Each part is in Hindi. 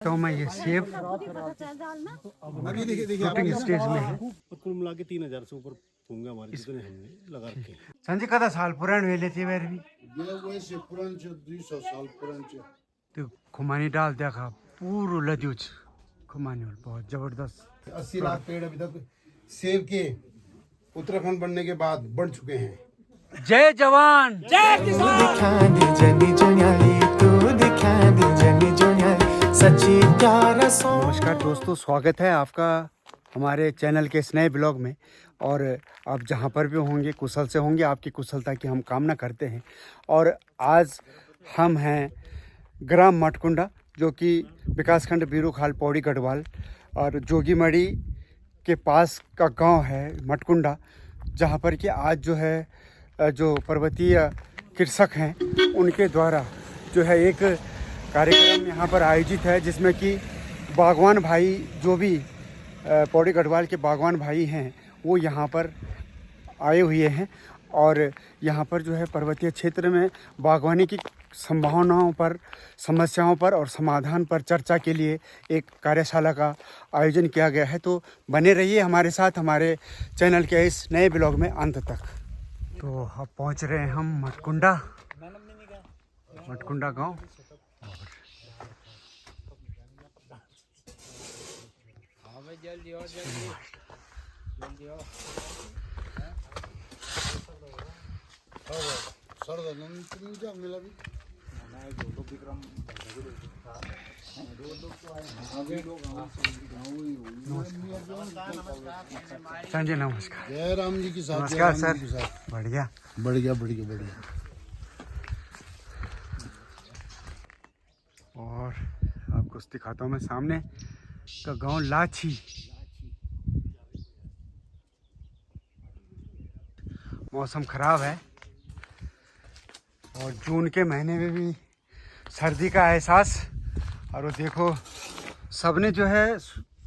तो मैं ये सेब अभी देखिए शूटिंग स्टेज में है। कुल मिला के 3000 से ऊपर होंगे हमारे जितने हमने लगा रखे हैं। संजय कदा साल पुराण वेले थी वेर भी ये वैसे पुरान 200 साल पुरान तो खुमानी डाल देखा पूरा लद्यूच खुमानी बहुत जबरदस्त 80 लाख पेड़ अभी तक सेब के उत्तराखंड बनने के बाद बढ़ चुके हैं। जय जवान जय किसान। नमस्कार दोस्तों, स्वागत है आपका हमारे चैनल के इस नए ब्लॉग में। और आप जहाँ पर भी होंगे कुशल से होंगे, आपकी कुशलता की हम कामना करते हैं। और आज हम हैं ग्राम मटकुंडा, जो कि विकासखंड बीरूखाल पौड़ी गढ़वाल और जोगीमढ़ी के पास का गांव है मटकुंडा, जहाँ पर कि आज जो है जो पर्वतीय कृषक हैं उनके द्वारा जो है एक कार्यक्रम यहाँ पर आयोजित है, जिसमें कि बागवान भाई जो भी पौड़ी गढ़वाल के बागवान भाई हैं वो यहाँ पर आए हुए हैं। और यहाँ पर जो है पर्वतीय क्षेत्र में बागवानी की संभावनाओं पर, समस्याओं पर और समाधान पर चर्चा के लिए एक कार्यशाला का आयोजन किया गया है। तो बने रहिए हमारे साथ हमारे चैनल के इस नए ब्लॉग में अंत तक। तो अब पहुँच रहे हैं हम मटकुंडा गांव। संजय नमस्कार। जय राम जी की साथ। नमस्कार सर। बढ़िया बढ़िया बढ़िया बढ़िया। और आपको दिखाता हूँ मैं सामने का गांव लाछी। मौसम खराब है और जून के महीने में भी सर्दी का एहसास। और वो देखो सबने जो है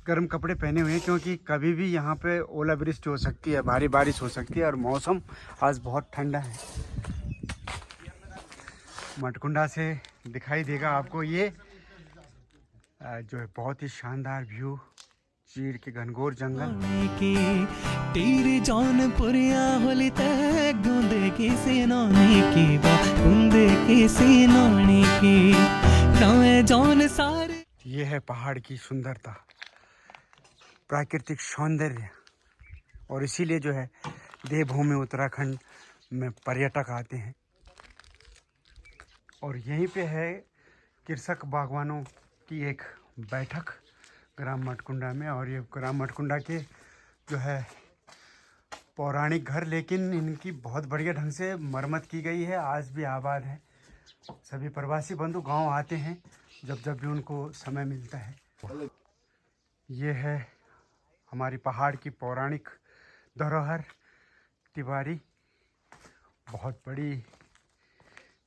गर्म कपड़े पहने हुए हैं, क्योंकि कभी भी यहाँ पे ओलावृष्टि हो सकती है, भारी बारिश हो सकती है। और मौसम आज बहुत ठंडा है। मटकुंडा से दिखाई देगा आपको ये जो है बहुत ही शानदार व्यू, चीड़ के घनघोर जंगल। तेरे जौनपुरिया होली तक गूंदे की सेनानी की गूंदे की सेनानी की नवे जौन सारे। ये है पहाड़ की सुंदरता, प्राकृतिक सौंदर्य। और इसीलिए जो है देवभूमि उत्तराखंड में पर्यटक आते हैं। और यहीं पे है कृषक बागवानों की एक बैठक ग्राम मटकुंडा में। और ये ग्राम मटकुंडा के जो है पौराणिक घर, लेकिन इनकी बहुत बढ़िया ढंग से मरम्मत की गई है, आज भी आबाद है। सभी प्रवासी बंधु गांव आते हैं जब भी उनको समय मिलता है। ये है हमारी पहाड़ की पौराणिक धरोहर तिवारी, बहुत बड़ी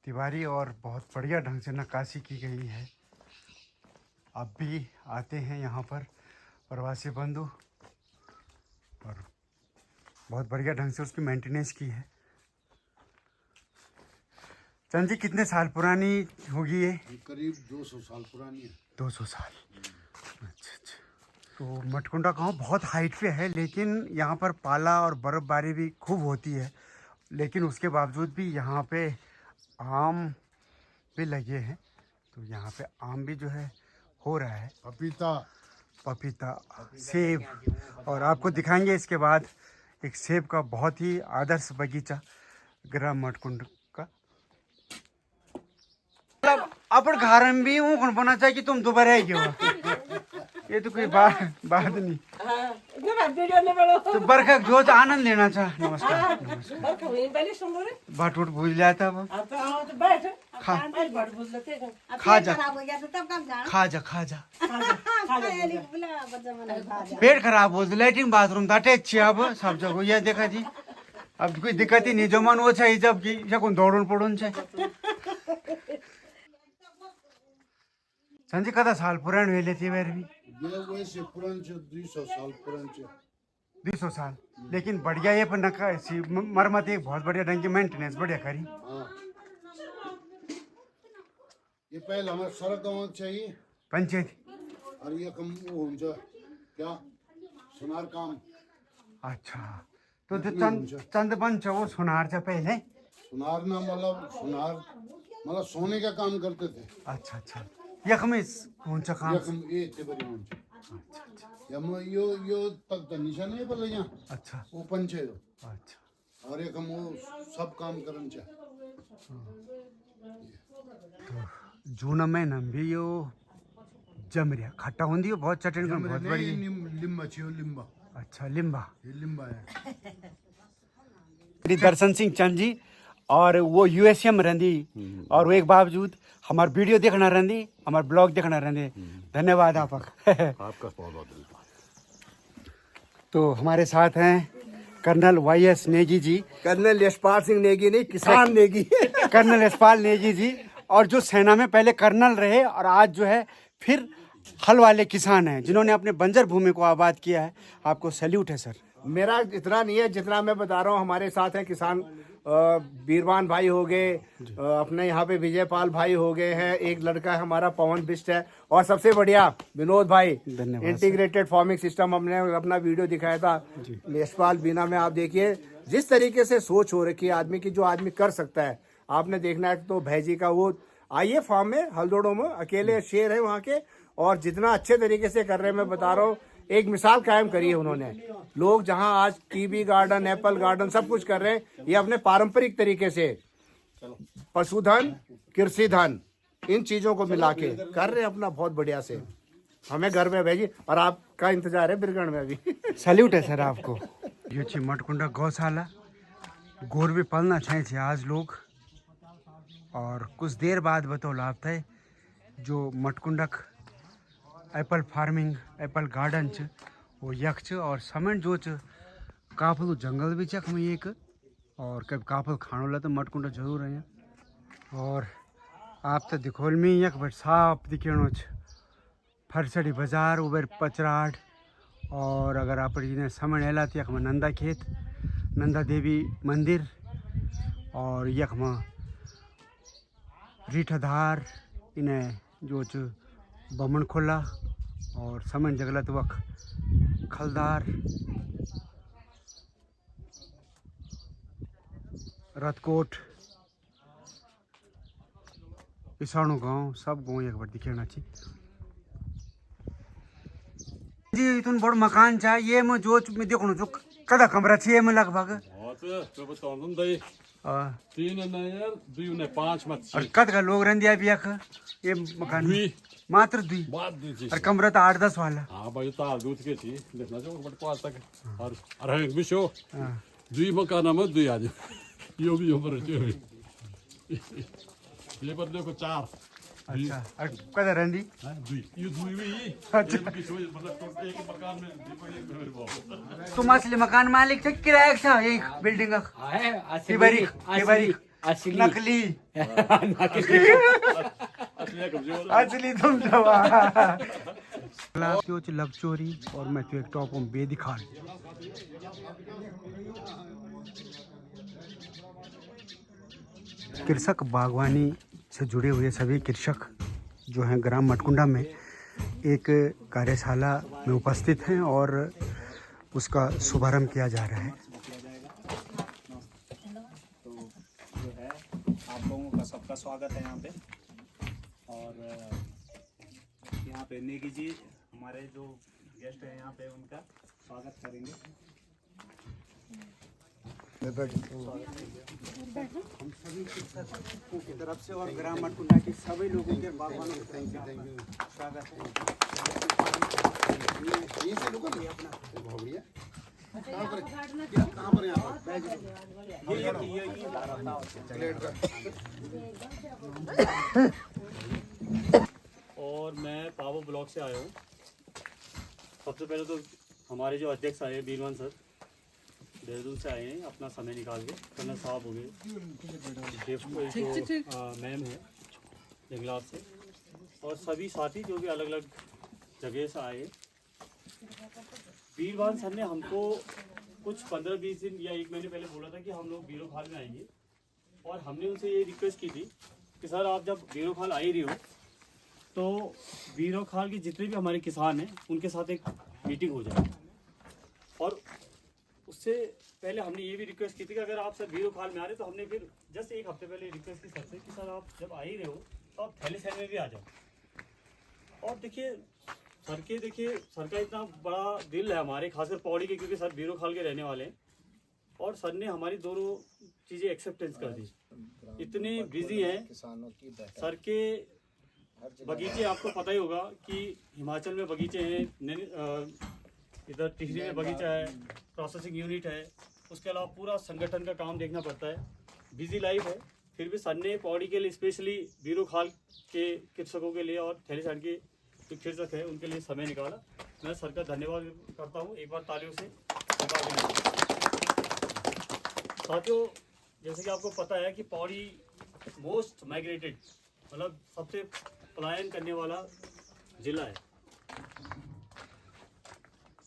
तिवारी और बहुत बढ़िया ढंग से नक्काशी की गई है। अब भी आते हैं यहाँ पर प्रवासी बंधु और बहुत बढ़िया ढंग से उसकी मेंटेनेंस की है। चंद जी कितने साल पुरानी होगी ये? करीब 200 साल पुरानी है। 200 साल। अच्छा। तो मटकुंडा गांव बहुत हाइट पे है, लेकिन यहाँ पर पाला और बर्फ़बारी भी खूब होती है। लेकिन उसके बावजूद भी यहाँ पे आम भी लगे हैं। तो यहाँ पे आम भी जो है हो रहा है, पपीता, सेब। और आपको दिखाएंगे इसके बाद एक सेब का बहुत ही आदर्श बगीचा ग्राम मटकुंड का। मतलब अपन घर में भी हूँ बना चाहिए कि तुम दोबारा ही क्यों? ये तो कोई बात नहीं। तो बरखा जो आनंद लेना चाह। नमस्कार। बाट उठ भूल जाता वो। खा जा। पेट खराब हो तो लैट्रिन बाथरूम था अच्छी। अब सब जगह यह देखा जी, अब कोई दिक्कत ही नहीं। जो मन वो चाहिए जब की सकून दौड़न पड़न चाहिए। संजय कदा साल पुराण वेले थी वेर भी ये वैसे पुरान 200 साल पुरान 200 साल। लेकिन बढ़िया ये पर नका मरम्मत एक बहुत बढ़िया ढंग की मेंटेनेंस बढ़िया करी। ये पहले हमारा सड़क गाँव चाहिए पंचायत और ये कम वो हुन्छ क्या सुनार काम अच्छा तो जो चंदबन छ वो सुनार छ पहले सुनार ना मतलब सोने का काम करते थे अच्छा अच्छा यखमें हुन्छ काम यकम ये ते बड़ी हुन्छ यम यो तक त निशान है बोले यहाँ अच्छा ओपन छे अच्छा और ये कम वो सब काम करन छ जून महीना में भी यो जमरिया खट्टा होंगी हो बहुत चटनी में बहुत बड़ी लिम्बा छे लिम्बा अच्छा लिम्बा ये लिम्बा है श्री दर्शन सिंह चंद जी और वो यूएसए में रहती और वो एक बावजूद हमारे वीडियो देखना रहती हमारे ब्लॉग देखना रहते धन्यवाद आपका आपका बहुत बहुत धन्यवाद। तो हमारे साथ हैं कर्नल वाई.एस. नेगी जी कर्नल यशपाल सिंह नेगी नहीं किसान नेगी कर्नल यशपाल नेगी जी और जो सेना में पहले कर्नल रहे और आज जो है फिर हल वाले किसान हैं जिन्होंने अपने बंजर भूमि को आबाद किया है आपको सैल्यूट है सर मेरा इतना नहीं है जितना मैं बता रहा हूँ हमारे साथ है किसान बीरवान भाई हो गए अपने यहाँ पे विजयपाल भाई हो गए हैं एक लड़का है हमारा पवन बिष्ट है और सबसे बढ़िया विनोद भाई धन्यवाद इंटीग्रेटेड फार्मिंग सिस्टम हमने अपना वीडियो दिखाया था यशपाल बीना में आप देखिए जिस तरीके से सोच हो रखी है आदमी की जो आदमी कर सकता है आपने देखना है तो भैजी का वो आइए फार्म में हल्दोड़ो में अकेले शेर है वहाँ के और जितना अच्छे तरीके से कर रहे हैं मैं बता रहा हूँ एक मिसाल कायम करी है उन्होंने लोग जहां आज कीवी गार्डन एप्पल गार्डन सब कुछ कर रहे हैं ये अपने पारंपरिक तरीके से पशुधन कृषि धन इन चीजों को मिला के कर रहे हैं अपना बहुत बढ़िया से हमें घर में भेजी और आपका इंतजार है बिरगढ़ में भी सैल्यूट है सर आपको ये छी मटकुंडा गौशाला गोर भी पालना चाहिए आज लोग और कुछ देर बाद बतौल आप थे जो मटकुंडक एप्पल फार्मिंग एप्पल गार्डन च वो यख च और समन जो च काफल जंगल भी चख में एक और कब काफल खाने ला तो मटकुंडा जरूर है और आप तो दिखोल में यख बट साफ दिखेणो छ फरसड़ी बाजार उबर पचराट और अगर आप इन्हें समन एला तो यख में नंदा खेत नंदा देवी मंदिर और यख में रीठाधार इन्हें जो च बमन खोला और समन जगलत वक खलदार रतकोट पिसाणु गांव सब गांव एक बार दिखेना चाहिए जी इतन बड़ मकान चा ये में जो मैं देखो जो कदा कमरा चाहिए में लगभग तीन नयर दुई ने पांच मत और कद का लोग रहंदिया भी यख ये मकान में मात्र दुई बात दी और कमरा तो 8-10 वाला हां भाई तार दूध के थी देखना जो बट पास तक और अरे बिशो दुई मकान में दुई आज यो भी ऊपर ये पर देखो चार अच्छा और कदा रहंदी दुई ये दुई भी अच्छा बिशो मतलब एक मकान में मेरे बाप तुम असली मकान मालिक थे किराया का एक बिल्डिंग का है असली नकली असली तुम लब चोरी और मैं तो एक टॉप में बे दिखा कृषक बागवानी से जुड़े हुए सभी कृषक जो हैं ग्राम मटकुंडा में एक कार्यशाला में उपस्थित हैं और उसका शुभारंभ किया जा रहा है आप लोगों का सबका स्वागत है यहाँ पे और यहाँ पे नेगी जी हमारे जो गेस्ट हैं यहाँ पे उनका स्वागत करेंगे हम सभी कृषकों की तरफ से और ग्राम मटकुंडा के सभी लोगों के बागवानों को थैंक यू स्वागत है ये से लोग अपना बहुत बढ़िया कहाँ पर यहाँ और मैं पावो ब्लॉक से आया हूँ सबसे पहले तो हमारे जो अध्यक्ष आए बीरवान सर देहरादून से आए हैं अपना समय निकाल के कर्नल साहब हो गए जो मैम है जंगलात से और सभी साथी जो भी अलग अलग जगह से आए बीरवान सर ने हमको कुछ 15-20 दिन या 1 महीने पहले बोला था कि हम लोग बीरोखाल में आएंगे और हमने उनसे ये रिक्वेस्ट की थी कि सर आप जब बीरोखाल आ ही रही हो तो बीरो खाल के जितने भी हमारे किसान हैं उनके साथ एक मीटिंग हो जाए। और उससे पहले हमने ये भी रिक्वेस्ट की थी कि अगर आप सर बीरो खाल में आ रहे तो हमने फिर जस्ट एक हफ्ते पहले रिक्वेस्ट की सर से कि सर आप जब आ ही रहे हो तो आप थैलीसैंड में भी आ जाओ। और देखिए सर का इतना बड़ा दिल है हमारे, खासकर पौड़ी के, क्योंकि सर बीरो खाल के रहने वाले हैं। और सर ने हमारी दोनों चीज़ें एक्सेप्टेंस कर दी। इतने बिजी हैं सर के बगीचे, आपको पता ही होगा कि हिमाचल में बगीचे हैं, इधर टिहरी में बगीचा है, प्रोसेसिंग यूनिट है, उसके अलावा पूरा संगठन का काम देखना पड़ता है। बिजी लाइफ है, फिर भी सर ने पौड़ी के लिए स्पेशली बीरो खाल के कृषकों के लिए और थैलीसैंड के जो कृषक है उनके लिए समय निकाला। मैं सर का धन्यवाद करता हूँ, एक बार तालियों से। साथियों, जैसे कि आपको पता है कि पौड़ी मोस्ट माइग्रेटेड, मतलब सबसे पलायन करने वाला जिला है।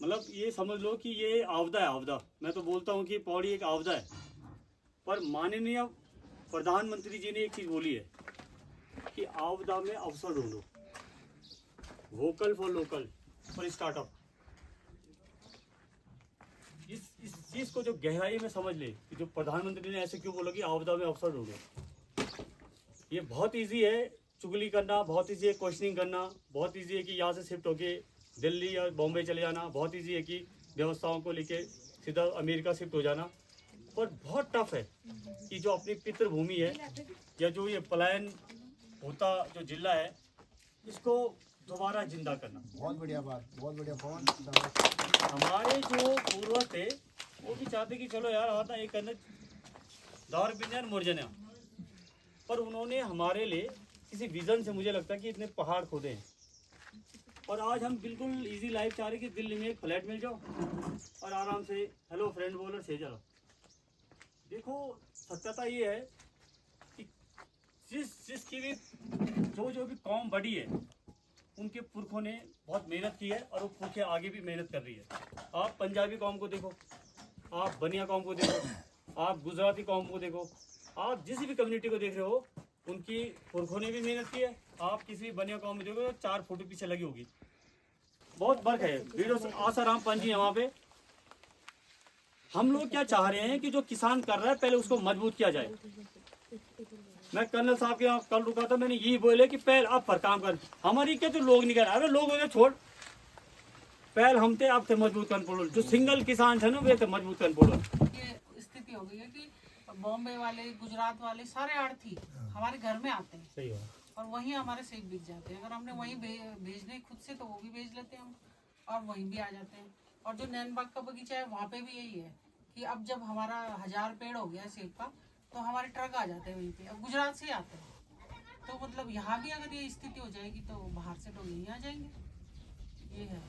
मतलब ये समझ लो कि ये आपदा है, आपदा। मैं तो बोलता हूँ कि पौड़ी एक आपदा है। पर माननीय प्रधानमंत्री जी ने एक चीज़ बोली है कि आपदा में अवसर ढूंढो, vocal for local for startup. इस चीज़ को जो गहराई में समझ ले कि जो प्रधानमंत्री ने ऐसे क्यों बोला कि आपदा में अवसर ढूंढो। ये बहुत इजी है चुगली करना, बहुत इजी है क्वेश्चनिंग करना, बहुत इजी है कि यहाँ से शिफ्ट होके दिल्ली या बॉम्बे चले जाना, बहुत इजी है कि व्यवस्थाओं को लेके सीधा अमेरिका शिफ्ट हो जाना। पर बहुत टफ है कि जो अपनी पितृभूमि है या जो ये पलायन होता जो जिला है, इसको दोबारा जिंदा करना। बहुत बढ़िया बात, बहुत बढ़िया। बहुत हमारे जो पूर्वज थे वो भी चाहते कि चलो यार आता एक करना दौर बिंजन मुरझना, पर उन्होंने हमारे लिए किसी विजन से, मुझे लगता है कि इतने पहाड़ खोदे हैं। और आज हम बिल्कुल इजी लाइफ चाह रहे कि दिल्ली में एक फ्लैट मिल जाओ और आराम से हेलो फ्रेंड बोलो से जाओ। देखो सत्यता ये है कि जिसकी भी जो भी कौम बड़ी है उनके पुरखों ने बहुत मेहनत की है और वो पुरखे आगे भी मेहनत कर रही है। आप पंजाबी कौम को देखो, आप बनिया कौम को देखो, आप गुजराती कौम को देखो, आप जिस भी कम्युनिटी को देख रहे हो उनकी पुरखों ने भी मेहनत की है। आप किसी भी बनिया कौम में देखो तो 4 फोटो पीछे लगी होगी, बहुत फर्क है। वीडियो आसाराम पंजी है वहाँ पे। हम लोग क्या चाह रहे हैं कि जो किसान कर रहा है पहले उसको मजबूत किया जाए। मैं कर्नल साहब के यहाँ कल रुका था, मैंने यही बोले कि पहले आप पर काम कर, हमारी क्या जो लोग निकल, अरे लोग उन्हें छोड़, पहले हम थे आप थे मजबूत कर पड़ो, जो सिंगल किसान थे ना वे थे मजबूत कर पड़ो। ये स्थिति हो गई है कि बॉम्बे वाले, गुजरात वाले सारे आड़ती हमारे घर में आते हैं। सही है। और वहीं हमारे सेब बिक जाते हैं। अगर हमने वहीं भेजने खुद से तो वो भी भेज लेते हैं हम, और वहीं भी आ जाते हैं। और जो नैनबाग का बगीचा है वहाँ पे भी यही है कि अब जब हमारा 1000 पेड़ हो गया सेब का तो हमारे ट्रक आ जाते हैं वहीं पे। अब गुजरात से आते हैं, तो मतलब यहाँ भी अगर ये स्थिति हो जाएगी तो बाहर से लोग यहीं आ जाएंगे। ये है,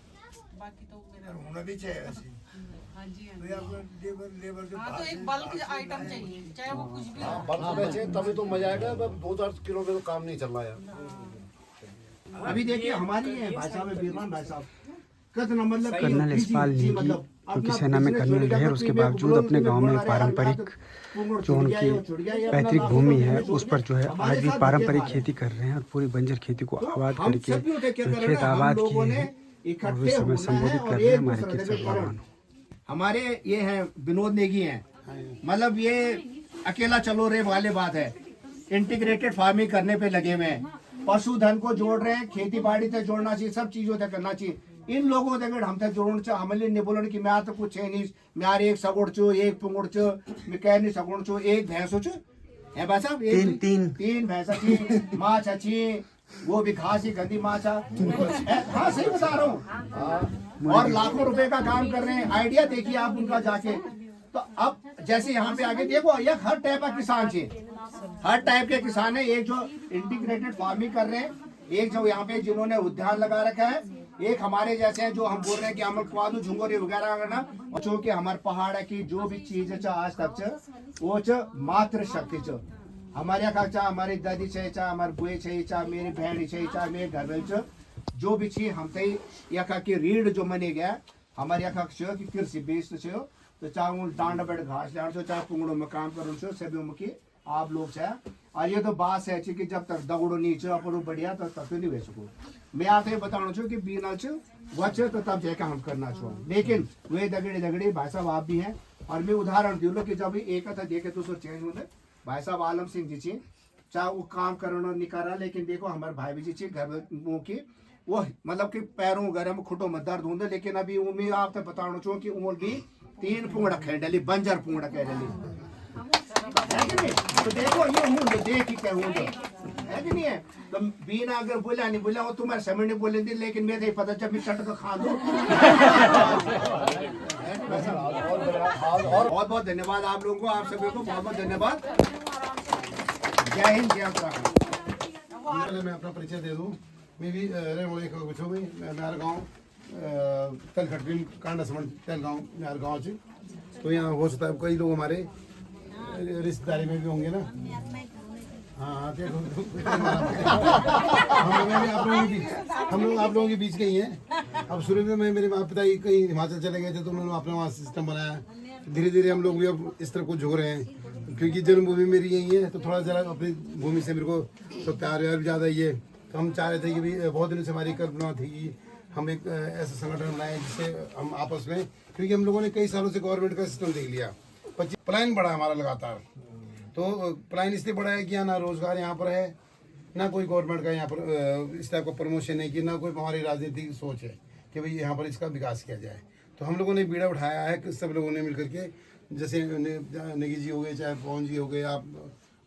बाकी तो मेरा होना भी चाहिए ऐसे। हाँ जी, हाँ तो जी। आपको लेबर जो हाँ, तो एक बल्क आइटम चाहिए, चाहे वो कुछ भी हो। बल्क बेचे तभी तो मजा आएगा। 2-4 किलो में तो काम नहीं चल रहा यार। अभी देखिए हमारी है भाई साहब, बीरमान भाई साहब कितना मतलब कर्नल यशपाल नेगी यूपी सेना में कर्नल रहे और उसके बावजूद अपने गांव में पारंपरिक जो उनकी पैतृक भूमि है उस पर जो है आज भी पारंपरिक खेती कर रहे हैं और पूरी बंजर खेती को आबाद करके खेत आबाद किए हैं और इस समय संबोधित कर रहे हैं हमारे कृषक भाइयों। हमारे ये हैं विनोद नेगी हैं, मतलब ये अकेला चलो रे वाले बात है, इंटीग्रेटेड फार्मिंग करने पे लगे हुए हैं, पशुधन को जोड़ रहे हैं, खेती बाड़ी से जोड़ना चाहिए, सब चीजों से करना चाहिए। इन लोगों से हम तक जोड़ना चाहिए, हमें नहीं बोलना कि मैं तो कुछ है नहीं, मैं एक सगुड़ चो, एक पुंगुड़ चो, मैं कह नहीं सगुड़ चो, एक भैंस चो है भाई साहब, तीन भैंसा चाहिए, माछ अच्छी, वो भी घास ही गंदी माछ। हाँ सही बता रहा हूँ। और लाखों रुपए का काम कर रहे हैं। आइडिया देखिए आप उनका जाके। तो अब जैसे यहाँ पे आगे देखो, ये हर टाइप का किसान चाहिए, हर टाइप के किसान है। एक जो इंटीग्रेटेड फार्मिंग कर रहे हैं, एक जो यहाँ पे जिन्होंने उद्यान लगा रखा है, एक हमारे जैसे हैं जो हम बोल रहे हैं कि हम क्वादू झुंगोरी वगैरह करना, और जो कि हमारे पहाड़ है की जो भी चीज है आज तक वो मात्र शक्ति च हमारे यहाँ चाहे हमारी दादी चाहिए, चाहे हमारे बुए चाहिए, चाहे मेरी बहन चाहिए, चाहे मेरे घर में जो भी चाहिए हम तई यहाँ की रीढ़ जो मनी गया हमारे यहाँ कि कृषि बेस्ड तो चाहे वो डांड बेड घास लाड़ चाहे पुंगड़ों में काम करो सभी मुखी आप लोग चाहे और ये तो बात है कि जब तक दगड़ो नीचे अपन बढ़िया तो तब तो नहीं वे सको मैं आपको बताना चाहूँ कि बीना वच तो तब जाके हम करना चाहूँ लेकिन वे दगड़े भाई साहब आप भी हैं और मैं उदाहरण दू लो कि जब एक था देखे तो चेंज होते भाई साहब आलम सिंह जी ची चाहे वो काम करना नहीं करा लेकिन देखो हमारे भाई भी जी घर में की वो मतलब कि पैरों गरम खुटों में दर्द होंगे लेकिन अभी उम्मीद आप तक बताना चाहूँ कि उम्र भी 3 पूंगड़ा खे डली बंजर पूंगड़ा कह डली है कि नहीं तो देखो ये हूँ देख ही क्या हूँ है कि नहीं है तो बीना अगर बोला नहीं बोला वो तुम्हारे समय नहीं बोले थी लेकिन मैं नहीं पता जब मैं चट कर खा दो बहुत बहुत धन्यवाद आप लोगों को आप सभी को बहुत बहुत धन्यवाद जय हिंद जय उत्तराखंड। पहले मैं अपना परिचय दे दूं मैं भी रहे वाले कुछ में मेरा गांव तलखटबिन कांडा समन तेल गांव मेरा गांव से तो यहाँ हो सकता है कई लोग हमारे रिश्तेदारी में भी होंगे ना हाँ हम लोग आप लोगों के बीच के ही हैं। अब शुरू में मैं मेरे माता पिता कहीं हिमाचल चले गए थे तो उन्होंने अपना वहाँ सिस्टम बनाया धीरे धीरे हम लोग भी अब इस तरह को झुक रहे हैं क्योंकि जन्मभूमि मेरी यही है तो थोड़ा जरा अपनी भूमि से मेरे को तो प्यार व्यार भी ज़्यादा ही है तो हम चाह रहे थे कि भाई बहुत दिनों से हमारी कल्पना थी कि हम एक ऐसा संगठन बनाए जिससे हम आपस में क्योंकि हम लोगों ने कई सालों से गवर्नमेंट का सिस्टम देख लिया पलायन बढ़ा हमारा लगातार तो पलायन इसलिए बढ़ा है कि यहाँ ना रोजगार यहाँ पर है ना कोई गवर्नमेंट का यहाँ पर इस टाइप का प्रमोशन है कि ना कोई हमारी राजनीतिक सोच है कि भाई यहाँ पर इसका विकास किया जाए तो हम लोगों ने बीड़ा उठाया है कि सब लोगों ने मिलकर के जैसे नेगी जी हो गए चाहे पवन जी हो गए आप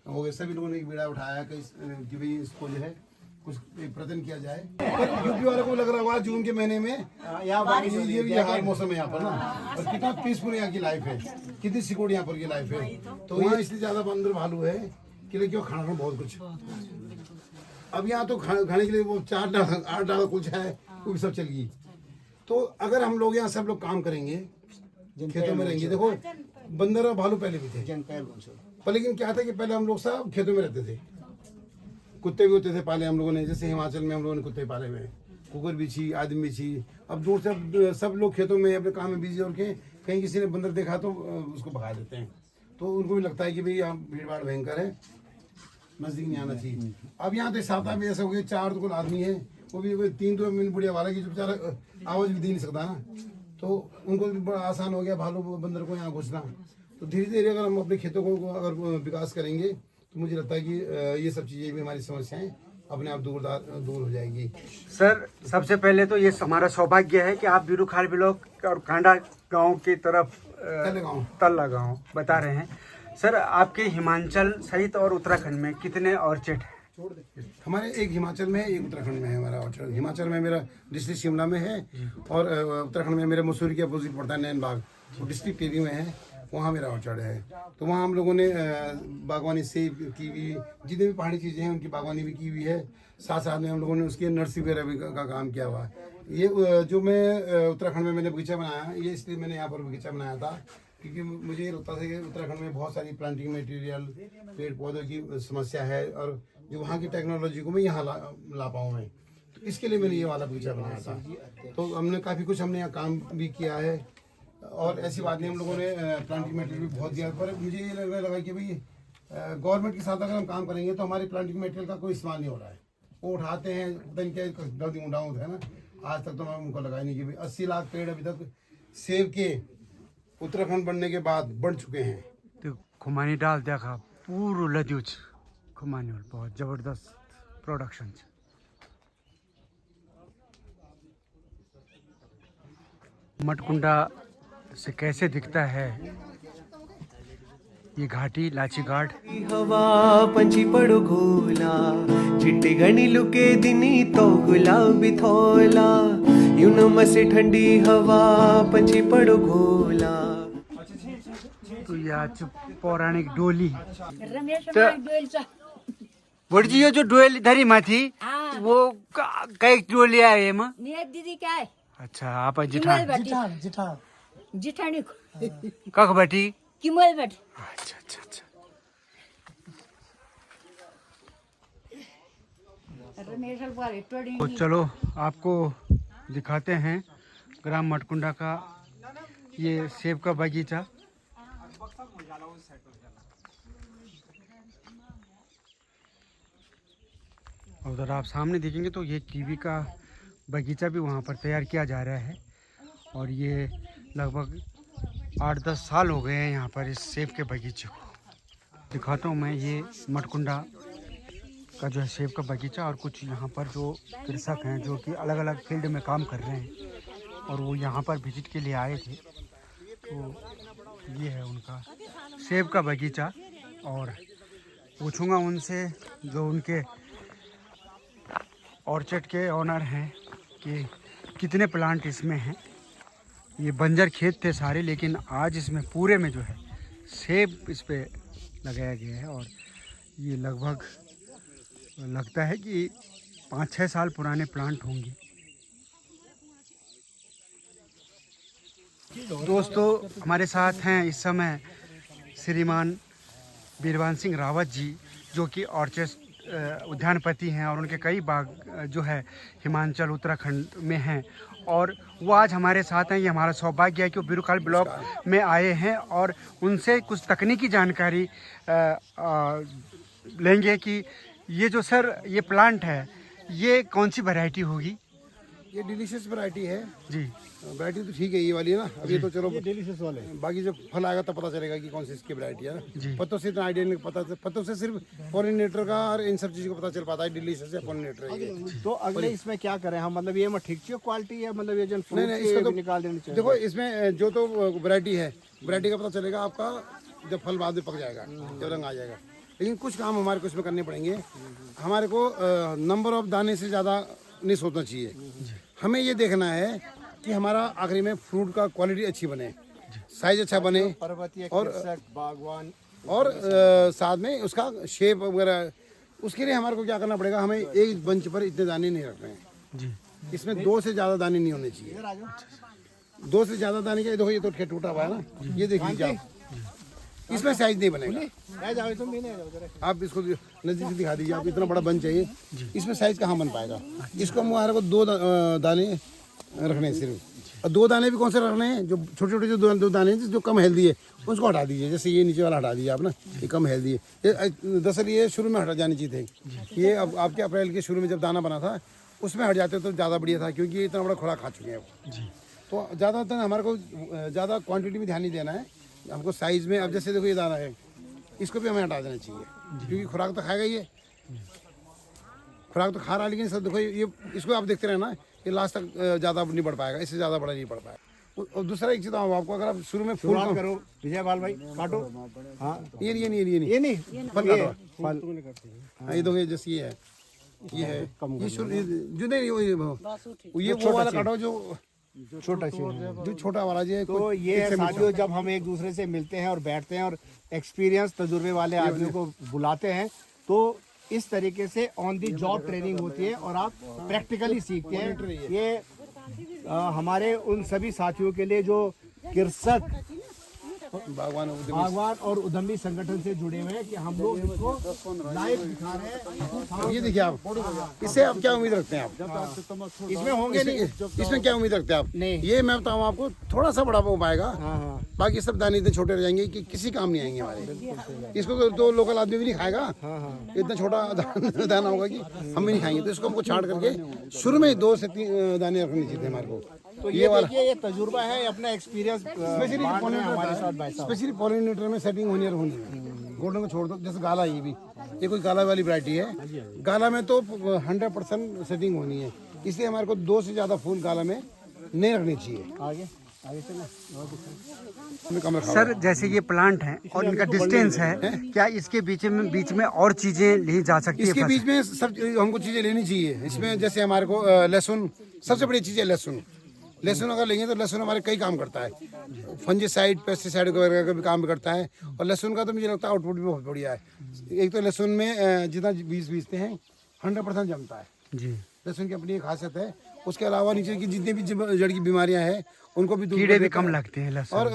हो गए सभी लोगों ने बीड़ा उठाया है कि भाई इसको जो है कुछ प्रयत्न किया जाए पर यूपी वालों को लग रहा हुआ जून के महीने में ये हर मौसम है यहाँ पर ना और कितना पीसफुल यहाँ की लाइफ है कितनी सिक्योर यहाँ पर की लाइफ है तो यहाँ इसलिए ज्यादा बंदर भालू है कि लेकिन खाना बहुत कुछ अब यहाँ तो खाने के लिए वो 4 डाल 8 डाल कुछ है वो भी सब चल गई तो अगर हम लोग यहाँ सब लोग काम करेंगे खेतों में रहेंगे देखो बंदर और भालू पहले भी थे पर लेकिन क्या था कि पहले हम लोग सब खेतों में रहते थे कुत्ते भी होते थे पाले हम लोगों ने जैसे हिमाचल में हम लोगों ने कुत्ते पाले हुए कुकुर भी छी आदमी भी छी अब दूर से सब लोग खेतों में अपने काम में बिजी होकर के कहीं किसी ने बंदर देखा तो उसको भगा देते हैं तो उनको भी लगता है कि भाई यहाँ भीड़ भाड़ भयंकर है नजदीक नहीं आना चाहिए अब यहाँ तो 7 भी ऐसे हो गए 4 तो कुल आदमी है वो भी 3 तो मिल बुढ़िया वाला की जो बेचारा आवाज भी दे नहीं सकता ना तो उनको भी बड़ा आसान हो गया भालू बंदर को यहाँ घुसना तो धीरे धीरे अगर हम अपने खेतों को अगर विकास करेंगे तो मुझे लगता है कि ये सब चीज़ें भी हमारी समस्याएं अपने आप दूर हो जाएगी। सर सबसे पहले तो ये हमारा सौभाग्य है कि आप बीरूखाल ब्लॉक और कांडा गांव की तरफ तल्ला गांव बता रहे हैं। सर आपके हिमाचल सहित और उत्तराखंड में कितने ऑर्चिड हैं? हमारे एक हिमाचल में एक उत्तराखंड में है हमारा ऑर्चर्ड। हिमाचल में मेरा डिस्ट्रिक्ट शिमला में है और उत्तराखंड में मेरे मसूरी के अपोजिट पड़ता है नैनबाग वो डिस्ट्रिक्ट टेरी में है वहाँ मेरा ऑर्चर्ड है। तो वहाँ हम लोगों ने बागवानी सेब की हुई जितनी भी पहाड़ी चीज़ें हैं उनकी बागवानी भी की हुई है साथ साथ में हम लोगों ने उसकी नर्सरी वगैरह भी का काम किया हुआ है। ये जो मैं उत्तराखंड में मैंने बगीचा बनाया ये इसलिए मैंने यहाँ पर बगीचा बनाया था क्योंकि मुझे ये लगता था कि उत्तराखंड में बहुत सारी प्लांटिंग मटेरियल पेड़ पौधों की समस्या है और जो वहाँ की टेक्नोलॉजी को मैं यहाँ ला पाऊँ मैं तो इसके लिए मैंने ये वाला बगीचा बनाया था। तो हमने काफ़ी कुछ हमने यहाँ काम भी किया है और ऐसी बात नहीं हम लोगों ने प्लांटिंग मटेरियल भी बहुत दिया पर मुझे ये लगने लगा कि भाई गवर्नमेंट के साथ अगर हम काम करेंगे तो हमारी प्लांटिंग मटेरियल का कोई इस्तेमाल नहीं हो रहा है वो उठाते हैं पता नहीं क्या गलती उठाऊँ है ना आज तक तो मैं उनको लगाया नहीं कि भाई 80 लाख पेड़ अभी तक सेब के उत्तराखंड बनने के बाद बढ़ चुके हैं। तो खुमानी डाल देखा पूरा लद्यूच खुमानी बहुत जबरदस्त प्रोडक्शन मटकुंडा से कैसे दिखता है ये घाटी लाची घाट। हवा पंछी पड़ो घोला चिट्टे गणी लुके दिनी तो गुलाबी थोला यूं नमसे ठंडी हवा पंछी पड़ो घोला। तो याची पौराणिक डोली रमेश वडजी जो डोली धरी माथी वो काही डोली आहे मग दीदी काय अच्छा आपण जिठाण जिठाणी कख बाटी किमल बट अच्छा अच्छा अच्छा। रमेश तो चलो आपको दिखाते हैं ग्राम मटकुंडा का ये सेब का बगीचा। और उधर आप सामने देखेंगे तो ये कीवी का बगीचा भी वहाँ पर तैयार किया जा रहा है। और ये लगभग 8-10 साल हो गए हैं यहाँ पर इस सेब के बगीचे को। दिखाता हूँ मैं, ये मटकुंडा का जो है सेब का बगीचा। और कुछ यहाँ पर जो कृषक हैं जो कि अलग अलग फील्ड में काम कर रहे हैं और वो यहाँ पर विजिट के लिए आए थे। तो ये है उनका सेब का बगीचा। और पूछूंगा उनसे जो उनके ऑर्चर्ड के ऑनर हैं कि कितने प्लांट इसमें हैं। ये बंजर खेत थे सारे, लेकिन आज इसमें पूरे में जो है सेब इस पे लगाया गया है। और ये लगभग लगता है कि 5-6 साल पुराने प्लांट होंगे। दोस्तों हमारे साथ हैं इस समय श्रीमान बीरवान सिंह रावत जी, जो कि ऑर्चर्ड उद्यानपति हैं और उनके कई बाग जो है हिमाचल उत्तराखंड में हैं। और वो आज हमारे साथ हैं। ये हमारा सौभाग्य है कि वो बिरुखाल ब्लॉक में आए हैं और उनसे कुछ तकनीकी जानकारी लेंगे कि ये जो सर ये प्लांट है ये कौन सी वैरायटी होगी। ये डिलीशियस वैरायटी है जी। वैरायटी तो ठीक है ये वाली है ना। अब ये तो चलो डिलीशियस वाले, बाकी जब फल आएगा तब पता चलेगा कि कौन सी इसकी वैरायटी है ना। पत्तों से इतना आइडिया नहीं पता, पत्तों से सिर्फ पॉलिनेटर का और इन सब चीज़ों को पता चल पाता है डिलीशियस है पॉलिनेटर है। तो अगले इसमें क्या करें हम, मतलब ये ठीक चाहिए क्वालिटी है, मतलब ये जो नहीं नहीं इसको तो निकाल देनी चाहिए। देखो इसमें जो तो वैरायटी है, वैरायटी का पता चलेगा आपका जब फल बाद में पक जाएगा, जब रंग आ जाएगा। लेकिन कुछ काम हमारे को इसमें करने पड़ेंगे। हमारे को नंबर ऑफ दाने से ज़्यादा नहीं सोचना चाहिए। हमें ये देखना है कि हमारा आखिरी में फ्रूट का क्वालिटी अच्छी बने, साइज अच्छा बने और बागवान और साथ में उसका शेप वगैरह। उसके लिए हमारे को क्या करना पड़ेगा, हमें एक बंच पर इतने दाने नहीं रखने हैं। इसमें 2 से ज़्यादा दाने नहीं होने चाहिए। 2 से ज़्यादा दाने के देखो ये तो टूटा हुआ है ना, ये देख लीजिए आप, इसमें साइज नहीं बनेगा। आप इसको नजदीक से दिखा दीजिए। आप इतना बड़ा बन चाहिए, इसमें साइज कहाँ बन पाएगा। इसको हमारे को 2 दाने रखने हैं सिर्फ। और 2 दाने भी कौन से रखने हैं, जो छोटे छोटे जो 2 दाने हैं जो कम हेल्दी है उसको हटा दीजिए। जैसे ये नीचे वाला हटा दीजिए आप ना, ये कम हेल्दी है। दरअसल ये शुरू में हटा जानी चाहिए थे। ये अब आपके अप्रैल के शुरू में जब दाना बना था उसमें हट जाते तो ज़्यादा बढ़िया था, क्योंकि ये इतना बड़ा खुराक खा चुके हैं। तो ज़्यादातर हमारे को ज़्यादा क्वान्टिटी में ध्यान नहीं देना है हमको, साइज में। अब जैसे देखो ये दाना है, इसको भी हमें हटा देना चाहिए, क्योंकि खुराक तो खाएगा ये, खुराक तो खा रहा है। लेकिन सर देखो ये इसको आप देखते रहना, ये लास्ट तक ज़्यादा नहीं बढ़ पाएगा, इससे ज़्यादा बड़ा नहीं बढ़ पाएगा। और दूसरा एक चीज़ आपको, अगर आप शुरू में फूल करो विजय बाल भाई काटो। हाँ ये नहीं फल काटो, फल हाँ, ये देखो जैसे ये है, ये शुरू जो नहीं ये वो वाला काटो जो छोटा जो छोटा वाला जी। तो ये साथियों जब हम एक दूसरे से मिलते हैं और बैठते हैं और एक्सपीरियंस तजुर्बे वाले आदमियों को बुलाते हैं तो इस तरीके से ऑन दी जॉब ट्रेनिंग होती है और आप प्रैक्टिकली सीखते हैं। ये हमारे उन सभी साथियों के लिए जो कृषक बागवान और उद्यमी संगठन से जुड़े हुए हैं कि हम लोग इसको लाइव दिखा रहे हैं। ये देखिए आप, इससे आप क्या उम्मीद रखते हैं आप इसमें होंगे नहीं, इसमें क्या उम्मीद रखते हैं आप? नहीं। ये मैं बताऊँ आपको, थोड़ा सा बड़ा हो पाएगा, बाकी सब दाने इतने छोटे रह जाएंगे कि किसी काम नहीं आएंगे हमारे। इसको तो लोकल आदमी भी नहीं खाएगा, इतना छोटा दाना होगा कि हम भी नहीं खाएंगे। तो इसको हमको छांट करके शुरू में 2 से 3 दाने रखने चाहिए हमारे को। तो ये देखिए ये तजुर्बा है, अपना एक्सपीरियंस हमारे साथ भाई साहब। स्पेशली पॉलिनेटर में सेटिंग होनी है। गोल्डन को छोड़ दो, जैसे गाला, ये कोई गाला वाली वैरायटी है। गाला में तो 100% सेटिंग होनी है, इसलिए हमारे को 2 से ज़्यादा फूल गाला में नहीं रखनी चाहिए। आगे सर जैसे ये प्लांट है और इनका डिस्टेंस है, क्या इसके बीच में और चीजें ली जा सकती है? इसके बीच में सब हमको चीज़ें लेनी चाहिए। इसमें जैसे हमारे को लहसुन, सबसे बड़ी चीज़ है लहसुन अगर लेंगे तो लहसुन हमारे कई काम करता है, फंजीसाइड पेस्टिसाइड वगैरह का भी काम करता है। और लहसुन का तो मुझे लगता है आउटपुट भी बहुत बढ़िया है। एक तो लहसुन में जितना बीज बीजते हैं 100% जमता है जी। लहसुन की अपनी एक खासियत है। उसके अलावा नीचे की जितनी भी जड़ की बीमारियां हैं उनको भी कीड़े भी कम लगते हैं लहसुन, और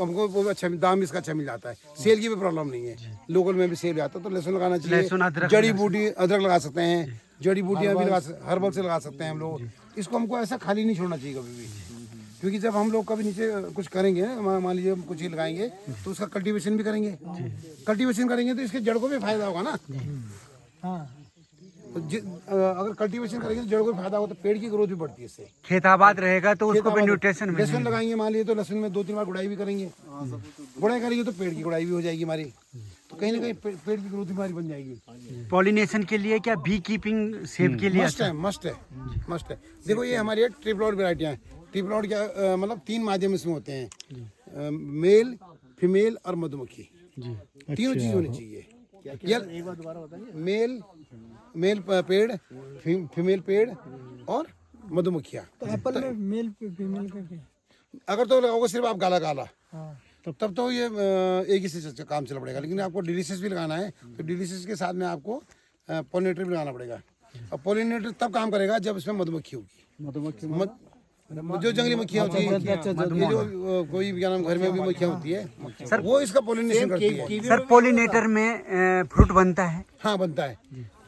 हमको वो अच्छा दाम इसका अच्छा मिल जाता है। सेल की भी प्रॉब्लम नहीं है, लोकल में भी सेल आता है। तो लहसुन लगाना चाहिए। जड़ी बूटी अदरक लगा सकते हैं, जड़ी बूटियाँ भी हर्बल से लगा सकते हैं हम लोग। इसको हमको ऐसा खाली नहीं छोड़ना चाहिए कभी भी, क्योंकि जब हम लोग कभी नीचे कुछ करेंगे, मान लीजिए कुछ ही लगाएंगे तो उसका कल्टीवेशन भी करेंगे। कल्टीवेशन करेंगे तो इसके जड़ को भी फायदा होगा ना। अगर कल्टीवेशन करेंगे तो जड़ों को फायदा होगा, तो पेड़ की ग्रोथ भी बढ़ती है इससे। खेत आबाद रहेगा तो उसको भी न्यूट्रिशन लहसुन मिलेगा। लगाएंगे मान लीजिए तो लहसुन में 2-3 बार गुड़ाई भी करेंगे, गुड़ाई करेंगे तो पेड़ की गुड़ाई भी हो जाएगी हमारी, तो कहीं ना कहीं पेड़ की ग्रोथ भी हमारी बन जाएगी। पॉलिनेशन के लिए क्या बी कीपिंग सेब के लिए मस्ट है, मस्ट है, मस्ट है। देखो ये हमारी ट्रिपलॉट वेराइटियाँ हैं। ट्रिपलॉट क्या मतलब 3 माध्यम इसमें होते हैं, मेल, फीमेल और मधुमक्खी, तीनों चीज होनी चाहिए। एक बार दोबारा बताइए। मेल पेड़, फीमेल पेड़ और मधुमक्खियाँ। तो एप्पल में मेल फीमेल का क्या? अगर तो लगाओगे सिर्फ आप काला काला, तब तो ये एक ही से काम चल पड़ेगा, लेकिन आपको डिलीशियस भी लगाना है तो डिलीशियस के साथ में आपको पॉलिनेटर भी लगाना पड़ेगा। और पॉलिनेटर तब काम करेगा जब इसमें मधुमक्खी होगी, जो जंगली मक्खियाँ होती है, ये जो कोई क्या नाम घर में भी मक्खियाँ होती है सर, वो इसका पॉलिनेशन करती है। सर पॉलिनेटर में फ्रूट बनता है? हाँ बनता है,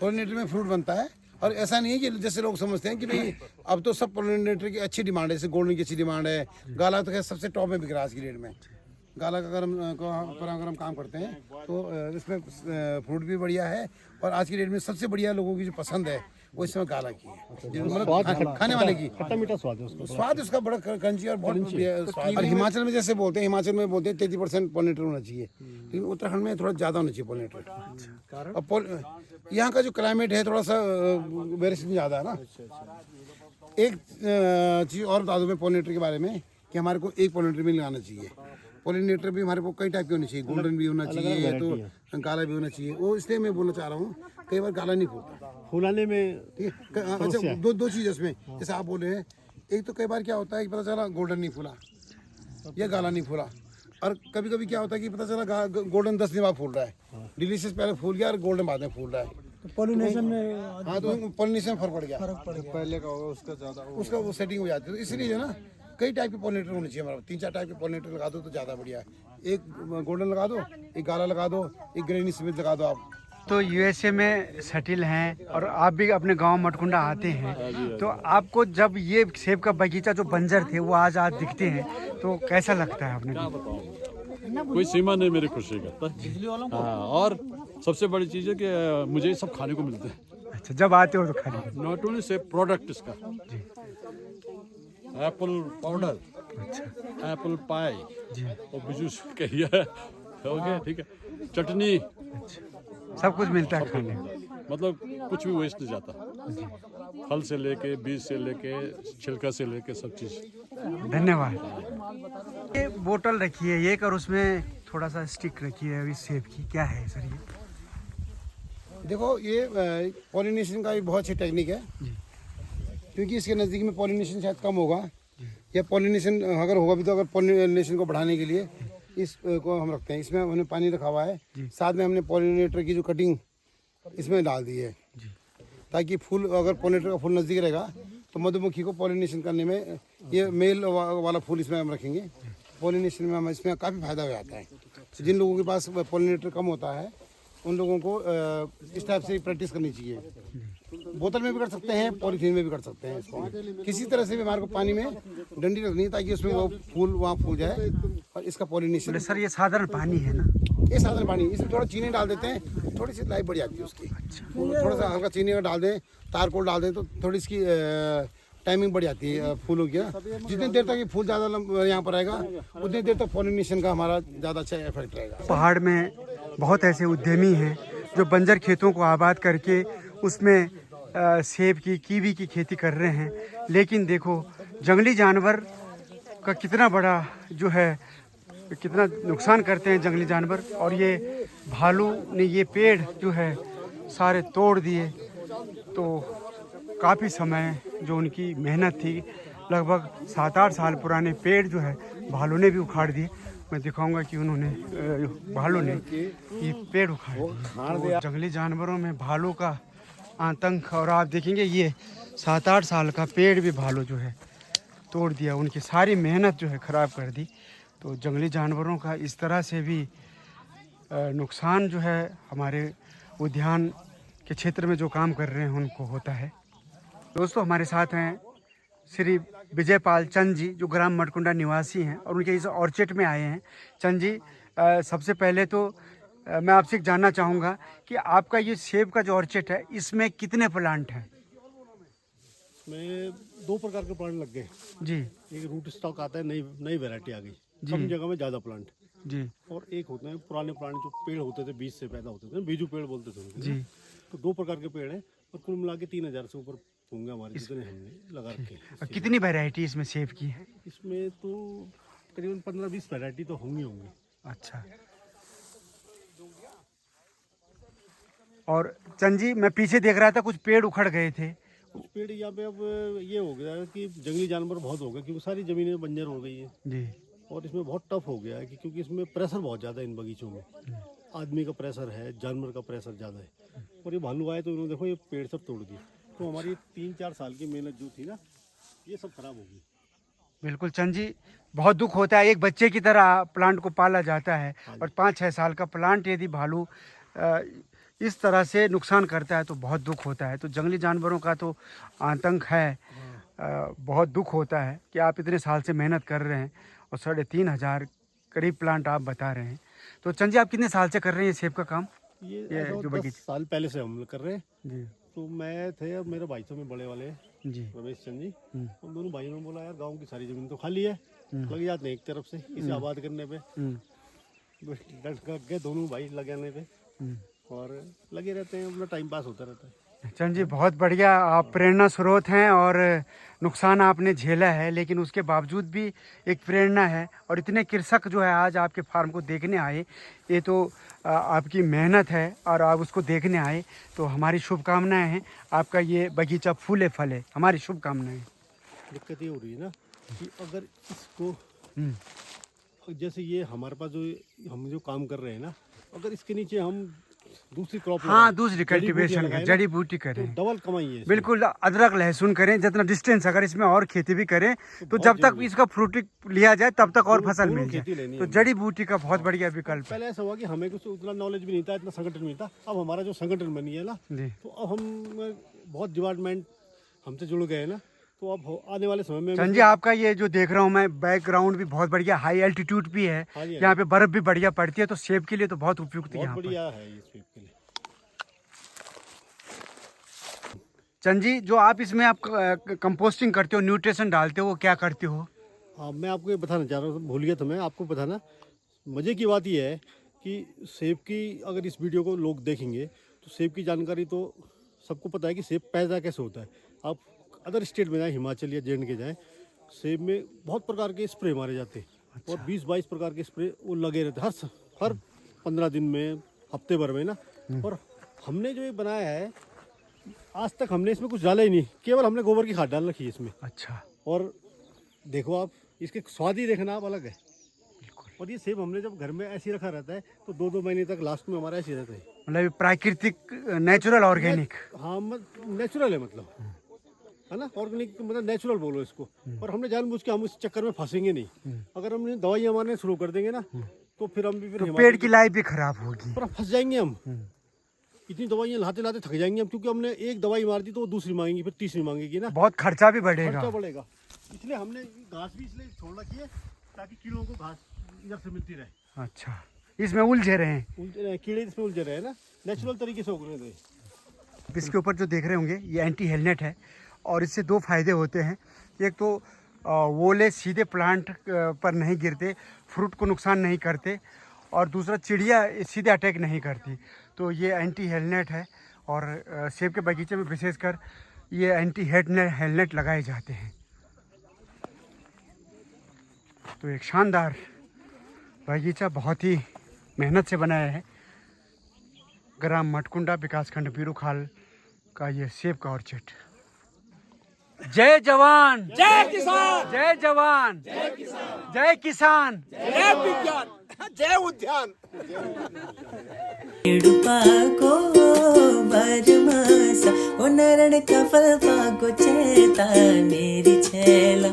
पॉलिनेटर में फ्रूट बनता है। और ऐसा नहीं है कि जैसे लोग समझते हैं कि भाई अब तो सब पॉलिनेटर की अच्छी डिमांड है, जैसे गोल्डन की अच्छी डिमांड है, गाला तो सबसे टॉप में बिक रहा है आज की डेट में। गाला का अगर हम काम करते हैं तो इसमें फ्रूट भी बढ़िया है, और आज की डेट में सबसे बढ़िया लोगों की जो पसंद है वो इसमें गाला की है, मतलब खाने वाले की। खट्टा मीठा स्वाद है उसका, स्वाद उसका बड़ा क्रंची और बहुत। और हिमाचल में जैसे बोलते हैं, हिमाचल में बोलते हैं 33% पॉलिनेटर होना चाहिए, लेकिन उत्तराखंड में थोड़ा ज़्यादा होना चाहिए पॉलिनेटर। और यहाँ का जो क्लाइमेट है थोड़ा सा वेरिएशन ज़्यादा है ना। एक चीज़ और बता दूँ मैं पॉलिनेटर के बारे में, कि हमारे को एक पॉलिनेटर भी लगाना चाहिए। पॉलिनेटर भी हमारे को कई टाइप के होने चाहिए, गोल्डन भी होना चाहिए, तो काला भी होना चाहिए। वो इसलिए मैं बोलना चाह रहा हूँ, कई बार काला नहीं फूलता फूलाने में, ठीक है। अच्छा दो चीज़ इसमें, जैसे आप बोले हैं, एक तो कई बार क्या होता है कि पता चला गोल्डन नहीं फूला या गाला नहीं फूला, और कभी कभी क्या होता है कि पता चला गोल्डन 10 दिन बाद फूल रहा है, डिलीशियस पहले फूल गया और गोल्डन बाद में फूल रहा है। पॉलिनेशन में हाँ, तो पॉलिनेशन में फर्क पड़ गया, पहले का होगा उसका ज़्यादा उसका वो सेटिंग हो जाती है। तो इसलिए जो ना कई टाइप के पॉलिनेटर होने चाहिए हमारा, 3-4 टाइप के पॉलिनेटर लगा दो तो ज़्यादा बढ़िया है। एक गोल्डन लगा दो, एक गाला लगा दो, एक ग्रेनी स्मिथ लगा दो आप। तो यूएसए में सेटिल हैं और आप भी अपने गांव मटकुंडा आते हैं, तो आपको जब ये सेब का बगीचा जो बंजर थे वो आज दिखते हैं तो कैसा लगता है आपने? क्या बताऊं, कोई सीमा नहीं मेरी खुशी का। हाँ, और सबसे बड़ी चीज़ है कि मुझे सब खाने को मिलते हैं। अच्छा, जब आते हो तो खाने? नॉट ओनली सेब प्रोडक्ट इसका, एप्पल पाउडर, एप्पल पाई और बिजू कहिए, ओके ठीक है, चटनी, सब कुछ मिलता है खाने, मतलब कुछ भी वेस्ट नहीं जाता, फल से लेके, बीज से लेके, छिलका से लेके सब चीज़। धन्यवाद। ये बोतल रखी है एक, और उसमें थोड़ा सा स्टिक रखी है अभी सेब की, क्या है सर ये? देखो ये पॉलिनेशन का एक बहुत अच्छी टेक्निक है, क्योंकि इसके नज़दीक में पॉलिनेशन शायद कम होगा, या पॉलिनेशन अगर होगा भी तो अगर पॉलिनेशन को बढ़ाने के लिए इसको हम रखते हैं। इसमें हमने पानी रखा हुआ है, साथ में हमने पॉलिनेटर की जो कटिंग इसमें डाल दी है, ताकि फूल, अगर पॉलिनेटर का फूल नज़दीक रहेगा तो मधुमक्खी को पॉलिनेशन करने में, ये मेल वाला फूल इसमें हम रखेंगे, पॉलिनेशन में हम इसमें काफ़ी फायदा हो जाता है। तो जिन लोगों के पास पॉलिनेटर कम होता है उन लोगों को इस टाइप से प्रैक्टिस करनी चाहिए। बोतल में भी कर सकते हैं, पॉलीथीन में भी कर सकते हैं। इसको किसी तरह से भी हमारे को पानी में डंडी रखनी है ताकि उसमें वो फूल वहाँ फूल जाए और इसका पॉलिनेशन। सर ये साधारण पानी है ना? ये साधारण पानी, इसमें थोड़ा चीनी डाल देते हैं, थोड़ी सी लाइफ बढ़ जाती है उसकी। थोड़ा सा हल्का चीनी अगर डाल दें, तारकोल डाल दें तो थोड़ी इसकी टाइमिंग बढ़ जाती है फूलों की। जितनी देर तक ये फूल ज़्यादा यहाँ पर आएगा उतनी देर तक पॉलिनेशन का हमारा ज़्यादा अच्छा इफेक्ट रहेगा। पहाड़ में बहुत ऐसे उद्यमी हैं जो बंजर खेतों को आबाद करके उसमें सेब की, कीवी की खेती कर रहे हैं, लेकिन देखो जंगली जानवर का कितना बड़ा जो है, कितना नुकसान करते हैं जंगली जानवर। और ये भालू ने ये पेड़ जो है सारे तोड़ दिए, तो काफ़ी समय जो उनकी मेहनत थी, लगभग 7-8 साल पुराने पेड़ जो है भालू ने भी उखाड़ दिए। मैं दिखाऊंगा कि उन्होंने, भालू ने ये पेड़ उखाड़ दिए। जंगली जानवरों में भालू का आतंक, और आप देखेंगे ये 7-8 साल का पेड़ भी भालू जो है तोड़ दिया, उनकी सारी मेहनत जो है ख़राब कर दी। तो जंगली जानवरों का इस तरह से भी नुकसान जो है हमारे उद्यान के क्षेत्र में जो काम कर रहे हैं उनको होता है। दोस्तों हमारे साथ हैं श्री विजयपाल चंद जी, जो ग्राम मटकुंडा निवासी हैं और उनके इस ऑर्चिड में आए हैं। चंद जी, सबसे पहले तो मैं आपसे जानना चाहूँगा कि आपका ये सेब का जो ऑर्चिड है इसमें कितने प्लांट हैं? में 2 प्रकार के प्लांट लग गए जी एक रूट स्टॉक आता है, नई नई वैरायटी आ गई, कम जगह में ज़्यादा प्लांट। जी और एक होते हैं पुराने प्लांट जो पेड़ होते थे, बीज से पैदा होते थे, बीजू पेड़ बोलते थे उनको। जी तो 2 प्रकार के पेड़ हैं और कुल मिला के 3000 से ऊपर होंगे हमारे जितने हमने लगा रखे हैं। और कितनी वैरायटी इसमें सेब की है? इसमें तो करीबन 15-20 वैरायटी तो होंगी। अच्छा। और चंद जी, मैं पीछे देख रहा था कुछ पेड़ उखड़ गए थे। कुछ पेड़ यहाँ पे अब ये हो गया है कि जंगली जानवर बहुत हो गए, क्योंकि सारी ज़मीनें बंजर हो गई है जी। और इसमें बहुत टफ हो गया है कि क्योंकि इसमें प्रेशर बहुत ज़्यादा है इन बगीचों में। आदमी का प्रेशर है, जानवर का प्रेशर ज़्यादा है। और ये भालू आए तो इन्होंने देखो ये पेड़ सब तोड़ दिए, तो हमारी 3-4 साल की मेहनत जो थी ना, ये सब खराब हो गई। बिल्कुल चंद जी, बहुत दुख होता है। एक बच्चे की तरह प्लांट को पाला जाता है और 5-6 साल का प्लांट यदि भालू इस तरह से नुकसान करता है तो बहुत दुख होता है। तो जंगली जानवरों का तो आतंक है। बहुत दुख होता है कि आप इतने साल से मेहनत कर रहे हैं और 3,500 करीब प्लांट आप बता रहे हैं। तो चंद जी, आप कितने साल से कर रहे हैं ये सेब का काम? ये जो 10 साल पहले से हम कर रहे हैं जी तो मैं थे, अब मेरे भाई तो में बड़े वाले हैं जी रमेश चंद जी, उन दोनों भाइयों ने बोला यार गांव की सारी जमीन तो खाली है, लग जाते हैं एक तरफ से इसे आबाद करने पे। डट गए दोनों भाई लगाने पे और लगे रहते हैं, अपना टाइम पास होता रहता है। चंद जी, बहुत बढ़िया, आप प्रेरणा स्रोत हैं और नुकसान आपने झेला है लेकिन उसके बावजूद भी एक प्रेरणा है। और इतने कृषक जो है आज आपके फार्म को देखने आए, ये तो आपकी मेहनत है और आप उसको देखने आए, तो हमारी शुभकामनाएं हैं। आपका ये बगीचा फूले फले, हमारी शुभकामनाएं। दिक्कत ये हो रही है ना कि अगर इसको जैसे ये हमारे पास जो हम जो काम कर रहे हैं ना, अगर इसके नीचे हम दूसरी क्रॉप, हाँ, दूसरी कल्टीवेशन करें, जड़ी बूटी करें, तो डबल कमाई है। बिल्कुल, अदरक लहसुन करें, जितना डिस्टेंस अगर इसमें और खेती भी करें तो जब तक इसका फ्रूट लिया जाए तब तक और फसल मिल जाए, तो जड़ी बूटी का बहुत बढ़िया विकल्प है। पहले ऐसा हुआ कि हमें कुछ उतना नॉलेज भी नहीं था, इतना संगठन नहीं था। अब हमारा जो संगठन बनी है ना, तो अब हम बहुत डिपार्टमेंट हमसे जुड़ गए ना, तो अब आने वाले समय में संजय, आपका ये जो देख रहा हूँ मैं, बैकग्राउंड भी बहुत बढ़िया, हाई एल्टीट्यूड भी है, यहाँ पे बर्फ भी बढ़िया पड़ती है, तो सेब के लिए तो बहुत उपयुक्त यहाँ बढ़िया है ये सेब के लिए। चंद जी, जो आप इसमें आप कंपोस्टिंग करते हो, न्यूट्रिशन डालते हो, वो क्या करते हो? हाँ, मैं आपको ये बताना चाह रहा हूँ, भूल गया था मैं आपको बताना। मज़े की बात ये है कि सेब की अगर इस वीडियो को लोग देखेंगे तो सेब की जानकारी तो सबको पता है कि सेब पैदा कैसे होता है। आप अदर स्टेट में जाएँ, हिमाचल या जे के जाएँ, सेब में बहुत प्रकार के स्प्रे मारे जाते हैं और 20-22 प्रकार के स्प्रे वो लगे रहते हैं हर 15 दिन में, हफ्ते भर में ना। और हमने जो ये बनाया है, आज तक हमने इसमें कुछ डाला ही नहीं, केवल हमने गोबर की खाद डाल रखी है इसमें। अच्छा। और देखो आप, इसके स्वाद ही देखना आप अलग है। और ये सेब हमने जब घर में ऐसे ही रखा रहता है तो 2-2 महीने तक लास्ट में हमारा ऐसे ही रहता है। मतलब प्राकृतिक, नेचुरल, ऑर्गेनिक। हाँ, नेचुरल है, मतलब है ना, ऑर्गेनिक मतलब नेचुरल बोलो इसको। और हमने जानबूझ के, हम इस चक्कर में फंसेंगे नहीं। अगर हमने दवाई मारने शुरू कर देंगे ना तो फिर हम भी फिर पेड़ की लाइफ भी खराब होगी, पर फंस जाएंगे हम। इतनी दवाइयाँ लाते लाते थक जाएंगे हम, क्योंकि हमने एक दवाई मार दी तो वो दूसरी मांगेगी, फिर तीसरी मांगेगी ना, बहुत खर्चा भी बढ़ेगा। खर्चा बढ़ेगा। इसलिए हमने घास भी इसलिए छोड़ रखी है ताकि कीड़ों को घास इधर से मिलती रहे। अच्छा, इसमें उलझे रहे, कीड़े इसमें उलझे रहे ना, नेचुरल तरीके से उगने दे। इसके ऊपर जो देख रहे होंगे ये एंटी हेलनेट है और इससे 2 फायदे होते हैं। एक तो ओले सीधे प्लांट पर नहीं गिरते, फ्रूट को नुकसान नहीं करते, और दूसरा चिड़िया सीधे अटैक नहीं करती। तो ये एंटी हेलनेट है और सेब के बगीचे में विशेषकर ये एंटी हेलनेट लगाए जाते हैं। तो एक शानदार बगीचा, बहुत ही मेहनत से बनाया है। ग्राम मटकुंडा, विकासखंड बीरूखाल का ये सेब का ऑर्चिड। जय जवान, जय किसान, जय जवान, जय किसान, जय किसान, जय विज्ञान, जय उद्यान। को बरमासा ओ नरण का फल पाको चेता मेरी छेला।